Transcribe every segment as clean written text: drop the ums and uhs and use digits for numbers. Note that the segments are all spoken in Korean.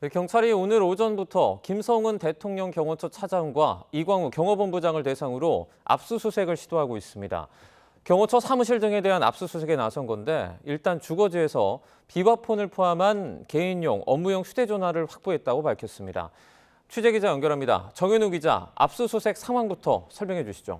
네, 경찰이 오늘 오전부터 김성은 대통령 경호처 차장과 이광우 경호본부장을 대상으로 압수수색을 시도하고 있습니다. 경호처 사무실 등에 대한 압수수색에 나선 건데 일단 주거지에서 비화폰을 포함한 개인용, 업무용 휴대전화를 확보했다고 밝혔습니다. 취재기자 연결합니다. 정현우 기자, 압수수색 상황부터 설명해 주시죠.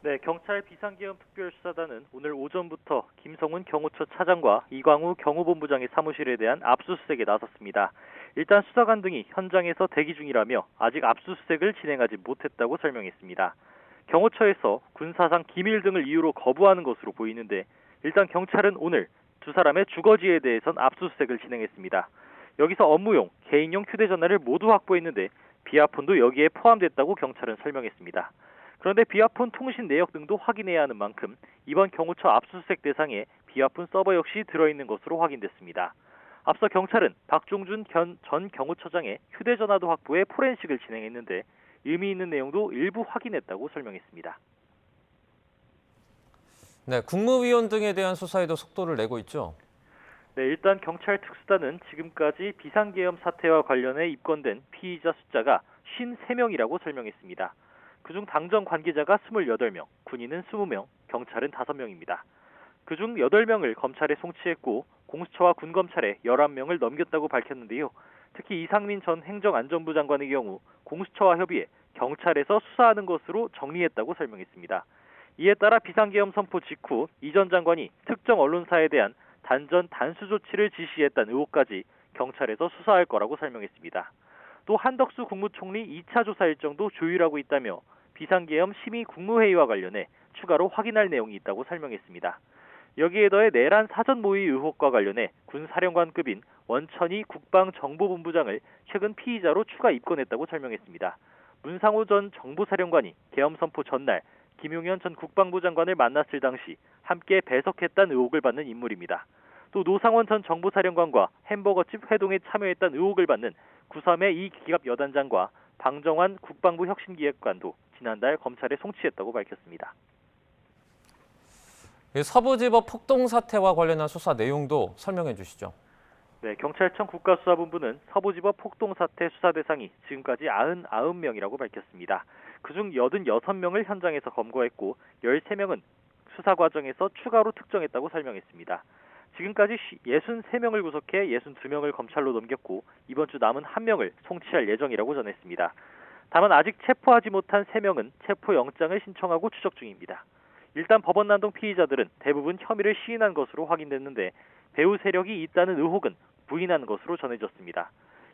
네, 경찰 비상계엄 특별수사단은 오늘 오전부터 김성훈 경호처 차장과 이광우 경호본부장의 사무실에 대한 압수수색에 나섰습니다. 일단 수사관 등이 현장에서 대기 중이라며 아직 압수수색을 진행하지 못했다고 설명했습니다. 경호처에서 군사상 기밀 등을 이유로 거부하는 것으로 보이는데 일단 경찰은 오늘 두 사람의 주거지에 대해선 압수수색을 진행했습니다. 여기서 업무용, 개인용 휴대전화를 모두 확보했는데 비아폰도 여기에 포함됐다고 경찰은 설명했습니다. 그런데 비아폰 통신 내역 등도 확인해야 하는 만큼 이번 경호처 압수수색 대상에 비아폰 서버 역시 들어있는 것으로 확인됐습니다. 앞서 경찰은 박종준 전 경호처장의 휴대전화도 확보해 포렌식을 진행했는데 의미 있는 내용도 일부 확인했다고 설명했습니다. 네, 국무위원 등에 대한 수사에도 속도를 내고 있죠. 네, 일단 경찰 특수단은 지금까지 비상계엄 사태와 관련해 입건된 피의자 숫자가 53명이라고 설명했습니다. 그중 당정 관계자가 28명, 군인은 20명, 경찰은 5명입니다. 그중 8명을 검찰에 송치했고 공수처와 군검찰에 11명을 넘겼다고 밝혔는데요. 특히 이상민 전 행정안전부 장관의 경우 공수처와 협의해 경찰에서 수사하는 것으로 정리했다고 설명했습니다. 이에 따라 비상계엄 선포 직후 이 전 장관이 특정 언론사에 대한 단전 단수 조치를 지시했다는 의혹까지 경찰에서 수사할 거라고 설명했습니다. 또 한덕수 국무총리 2차 조사 일정도 조율하고 있다며 비상계엄 심의 국무회의와 관련해 추가로 확인할 내용이 있다고 설명했습니다. 여기에 더해 내란 사전 모의 의혹과 관련해 군사령관급인 원천희 국방정보본부장을 최근 피의자로 추가 입건했다고 설명했습니다. 문상호 전 정보사령관이 계엄 선포 전날 김용현 전 국방부 장관을 만났을 당시 함께 배석했다는 의혹을 받는 인물입니다. 또 노상원 전 정보사령관과 햄버거집 회동에 참여했다는 의혹을 받는 구3의 이 기갑 여단장과 방정환 국방부 혁신기획관도 지난달 검찰에 송치했다고 밝혔습니다. 서부지법 폭동 사태와 관련한 수사 내용도 설명해 주시죠. 네, 경찰청 국가수사본부는 서부지법 폭동 사태 수사 대상이 지금까지 99명이라고 밝혔습니다. 그중 86명을 현장에서 검거했고 13명은 수사 과정에서 추가로 특정했다고 설명했습니다. 지금까지 63명을 구속해 62명을 검찰로 넘겼고 이번 주 남은 1명을 송치할 예정이라고 전했습니다. 다만 아직 체포하지 못한 3명은 체포영장을 신청하고 추적 중입니다. 일단 법원 난동 피의자들은 대부분 혐의를 시인한 것으로 확인됐는데 배후 세력이 있다는 의혹은 부인한 것으로 전해졌습니다.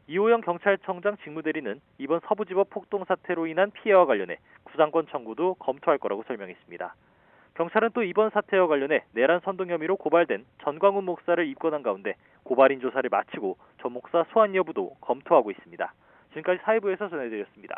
이호영 경찰청장 직무대리는 이번 서부지법 폭동 사태로 인한 피해와 관련해 구상권 청구도 검토할 거라고 설명했습니다. 경찰은 또 이번 사태와 관련해 내란 선동 혐의로 고발된 전광훈 목사를 입건한 가운데 고발인 조사를 마치고 전 목사 소환 여부도 검토하고 있습니다. 지금까지 사회부에서 전해드렸습니다.